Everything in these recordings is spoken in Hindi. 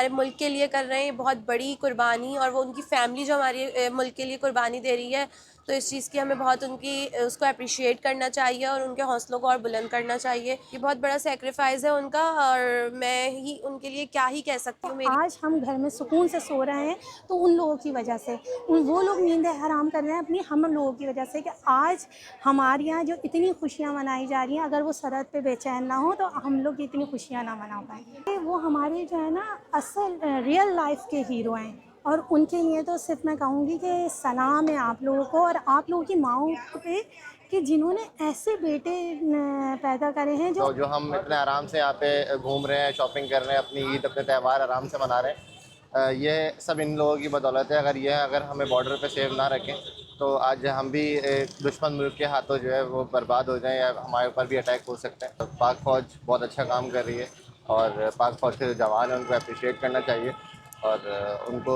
हमारे मुल्क के लिए कर रहे हैं, बहुत बड़ी कुर्बानी, और वो उनकी फ़ैमिली जो हमारे मुल्क के लिए कुर्बानी दे रही है, तो इस चीज़ की हमें बहुत उसको अप्रिशिएट करना चाहिए और उनके हौसलों को और बुलंद करना चाहिए। ये बहुत बड़ा सैक्रिफाइस है उनका, और मैं ही उनके लिए क्या ही कह सकती हूँ। आज हम घर में सुकून से सो रहे हैं तो उन लोगों की वजह से, वो लोग नींदें हराम कर रहे हैं अपनी हम लोगों की वजह से, कि आज हमारे यहाँ जो इतनी खुशियाँ मनाई जा रही हैं, अगर वो सरहद पे बेचैन ना हो तो हम लोग इतनी खुशियाँ ना मना पाएंगे। वो हमारे जो है ना असल रियल लाइफ के हीरो हैं, और उनके लिए तो सिर्फ मैं कहूँगी कि सलाम है आप लोगों को और आप लोगों की माओं पे, कि जिन्होंने ऐसे बेटे पैदा करे हैं जो हम इतने आराम से यहाँ पे घूम रहे हैं, शॉपिंग कर रहे हैं, अपनी ईद अपने त्यौहार आराम से मना रहे हैं, ये सब इन लोगों की बदौलत है। अगर हमें बॉर्डर पे सेव ना रखें तो आज हम भी दुश्मन मुल्क के हाथों जो है वो बर्बाद हो जाएं, या हमारे ऊपर भी अटैक हो सकते हैं। तो पाक फ़ौज बहुत अच्छा काम कर रही है, और पाक फ़ौज के जो जवान हैं उनको अप्रिशिएट करना चाहिए, और उनको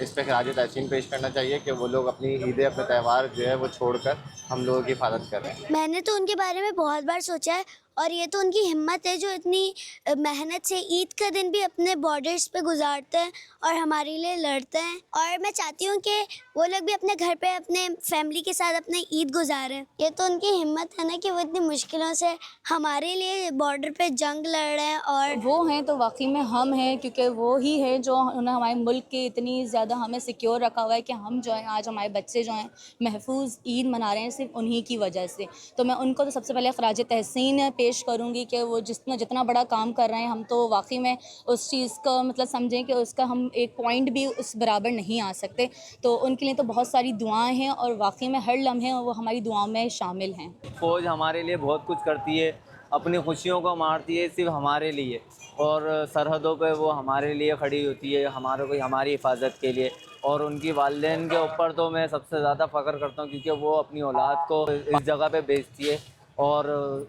इस पे खराज तहसीन पेश करना चाहिए कि वो लोग अपनी ईदें, अपने त्यौहार जो है वो छोड़कर हम लोगों की हिफाजत कर रहे हैं। मैंने तो उनके बारे में बहुत बार सोचा है, और ये तो उनकी हिम्मत है जो इतनी मेहनत से ईद का दिन भी अपने बॉर्डर्स पे गुजारते हैं और हमारे लिए लड़ते हैं। और मैं चाहती हूँ कि वो लोग भी अपने घर पे अपने फैमिली के साथ अपने ईद गुजारें। ये तो उनकी हिम्मत है ना कि वो इतनी मुश्किलों से हमारे लिए बॉर्डर पे जंग लड़ रहे हैं। और वो हैं तो वाकई में हम हैं, क्योंकि वो ही है जो उन्होंने हमारे मुल्क के इतनी ज़्यादा हमें सिक्योर रखा हुआ है कि हम जो हैं आज हमारे बच्चे जो हैं महफूज ईद मना रहे हैं सिर्फ उन्हीं की वजह से। तो मैं उनको तो सबसे पहले खराज तहसीन पेश करूँगी कि वो जितना बड़ा काम कर रहे हैं, हम तो वाकई में उस चीज़ का मतलब समझें कि उसका हम एक पॉइंट भी उस बराबर नहीं आ सकते। तो उनके लिए तो बहुत सारी दुआएँ हैं, और वाकई में हर लम्हे वो हमारी दुआओं में शामिल हैं। फ़ौज हमारे लिए बहुत कुछ करती है, अपनी खुशियों को मारती है सिर्फ हमारे लिए, और सरहदों पे वो हमारे लिए खड़ी होती है, हमारी हिफाजत के लिए। और उनकी वालिदैन के ऊपर तो मैं सबसे ज़्यादा फ़ख्र करता हूँ, क्योंकि वो अपनी औलाद को इस जगह पे भेजती है, और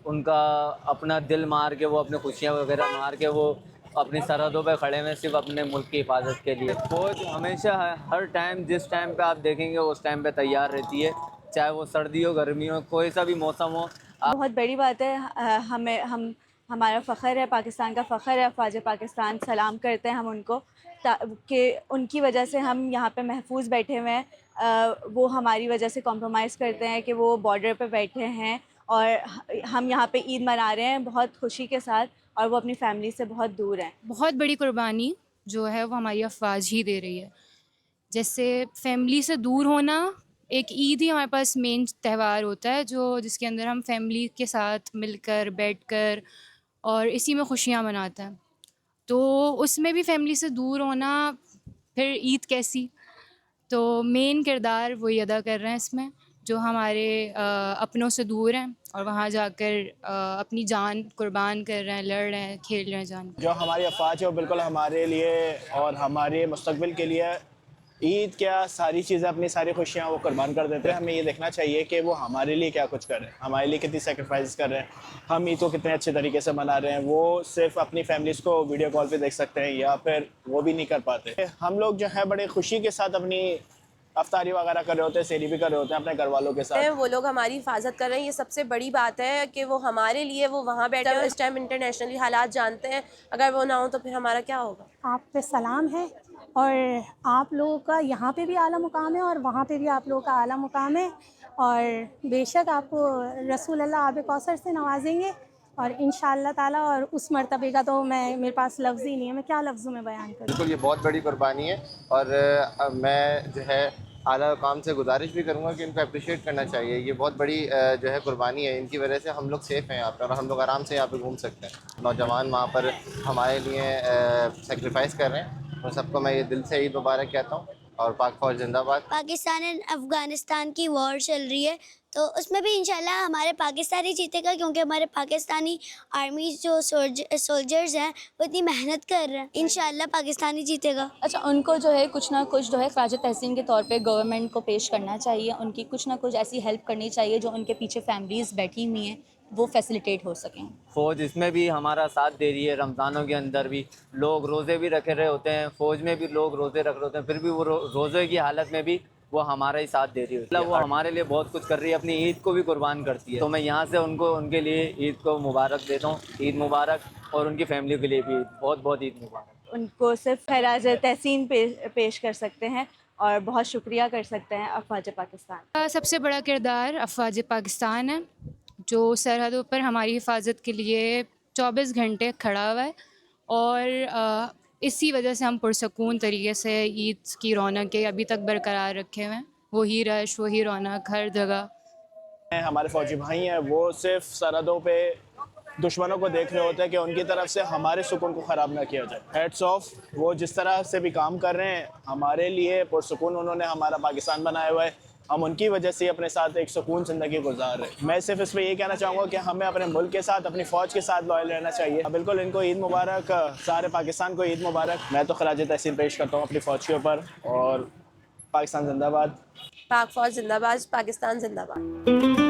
उनका अपना दिल मार के, वो अपनी खुशियाँ वगैरह मार के वो अपनी सरहदों पे खड़े हैं सिर्फ अपने मुल्क की हिफाजत के लिए। फ़ौज हमेशा हर टाइम, जिस टाइम पे आप देखेंगे उस टाइम पे तैयार रहती है, चाहे वो सर्दी हो, गर्मी हो, कोई सा भी मौसम हो। बहुत बड़ी बात है, हमारा फ़ख्र है, पाकिस्तान का फ़ख्र है। अफ़वाज पाकिस्तान सलाम करते हैं हम उनको, कि उनकी वजह से हम यहाँ पे महफूज बैठे हुए हैं। वो हमारी वजह से कॉम्प्रोमाइज़ करते हैं कि वो बॉर्डर पे बैठे हैं, और हम यहाँ पे ईद मना रहे हैं बहुत खुशी के साथ, और वो अपनी फ़ैमिली से बहुत दूर हैं। बहुत बड़ी कुर्बानी जो है वो हमारी अफ़वाज ही दे रही है। जैसे फैमिली से दूर होना, एक ईद ही हमारे पास मेन त्यौहार होता है जो जिसके अंदर हम फैमिली के साथ मिलकर बैठकर और इसी में खुशियाँ मनाते हैं। तो उसमें भी फैमिली से दूर होना, फिर ईद कैसी। तो मेन किरदार वही अदा कर रहे हैं इसमें, जो हमारे अपनों से दूर हैं और वहाँ जाकर अपनी जान कुर्बान कर रहे हैं, लड़ रहे हैं, खेल रहे हैं जान। जो हमारी अफ़वाज है वो बिल्कुल हमारे लिए और हमारे मुस्तक़बिल के लिए ईद क्या सारी चीज़ें, अपनी सारी खुशियाँ वो कुर्बान कर देते हैं। हमें ये देखना चाहिए कि वो हमारे लिए क्या कुछ कर रहे हैं, हमारे लिए कितनी सेक्रीफाइस कर रहे हैं, हम ईद को कितने अच्छे तरीके से मना रहे हैं। वो सिर्फ अपनी फैमिलीज़ को वीडियो कॉल पे देख सकते हैं, या फिर वो भी नहीं कर पाते। हम लोग जो है बड़े खुशी के साथ अपनी अफ्तारी वगैरह कर रहे होते हैं, सेहरी भी कर रहे होते हैं अपने घर वालों के साथ। वो लोग हमारी हिफाजत कर रहे हैं, ये सबसे बड़ी बात है कि वो हमारे लिए वो वहाँ बैठे हैं। इस टाइम इंटरनेशनली हालात जानते हैं, अगर वो ना हो तो फिर हमारा क्या होगा। आप पे सलाम है, और आप लोगों का यहाँ पे भी आला मुकाम है और वहाँ पे भी आप लोगों का आला मुकाम है, और बेशक आपको रसूल अल्लाह आब कौसर से नवाजेंगे, और इंशाअल्लाह ताला। और उस मर्तबे का तो मेरे पास लफ्ज़ ही नहीं है, मैं क्या लफ्ज़ों में बयान करूँ। बिल्कुल, ये बहुत बड़ी कुर्बानी है, और मैं जो है आला काम से गुजारिश भी करूँगा कि इनको अप्रिशिएट करना चाहिए। ये बहुत बड़ी जो है कुर्बानी है, इनकी वजह से हम लोग सेफ़ हैं यहाँ पर, और हम लोग आराम से यहाँ पे घूम सकते हैं। नौजवान वहाँ पर हमारे लिए सेक्रीफाइस कर रहे हैं, तो सबको मैं ये दिल से ईद मुबारक कहता हूँ, और पाक फ़ौज जिंदाबाद। पाकिस्तान एंड अफ़गानिस्तान की वॉर चल रही है, तो उसमें भी इंशाल्लाह हमारे पाकिस्तानी जीतेगा, क्योंकि हमारे पाकिस्तानी आर्मी जो सोल्जर्स हैं वो इतनी मेहनत कर रहे हैं। इंशाल्लाह पाकिस्तानी जीतेगा। अच्छा, उनको जो है कुछ ना कुछ जो है खराज तहसीन के तौर पे गवर्नमेंट को पेश करना चाहिए, उनकी कुछ ना कुछ ऐसी हेल्प करनी चाहिए जो उनके पीछे फैमिलीज़ बैठी हुई हैं वो फैसिलिटेट हो सकें। फ़ौज इसमें भी हमारा साथ दे रही है। रमज़ानों के अंदर भी लोग रोज़े भी रखे रहे होते हैं, फ़ौज में भी लोग रोज़े रख रहे होते हैं, फिर भी वो रोज़े की हालत में भी वो हमारा ही साथ दे रही है। मतलब वो हमारे लिए बहुत कुछ कर रही है, अपनी ईद को भी कुर्बान करती है। तो मैं यहाँ से उनके लिए ईद को मुबारक देता हूँ। ईद मुबारक, और उनकी फैमिली के लिए भी बहुत बहुत ईद मुबारक। उनको सिर्फ खराज तहसीन पेश कर सकते हैं और बहुत शुक्रिया कर सकते हैं अफवाज पाकिस्तान। सबसे बड़ा किरदार अफवाज पाकिस्तान है, जो सरहदों पर हमारी हिफाजत के लिए 24 घंटे खड़ा हुआ है और इसी वजह से हम पुरसकून तरीके से ईद की रौनकें अभी तक बरकरार रखे हुए हैं। वही रश, वही रौनक हर जगह। हमारे फ़ौजी भाई हैं वो सिर्फ सरहदों पे दुश्मनों को देख रहे होते हैं कि उनकी तरफ से हमारे सुकून को ख़राब ना किया जाए। हेड्स ऑफ, वो जिस तरह से भी काम कर रहे हैं हमारे लिए पुरसकून, उन्होंने हमारा पाकिस्तान बनाया हुआ है, हम उनकी वजह से अपने साथ एक सुकून ज़िंदगी गुजार रहे हैं। मैं सिर्फ इस पर ये कहना चाहूँगा कि हमें अपने मुल्क के साथ, अपनी फ़ौज के साथ लॉयल रहना चाहिए। बिल्कुल, इनको ईद मुबारक, सारे पाकिस्तान को ईद मुबारक। मैं तो खराज तहसीन पेश करता हूँ अपनी फ़ौज के ऊपर, और पाकिस्तान जिंदाबाद। पाक फ़ौज जिंदाबाद, पाकिस्तान जिंदाबाद।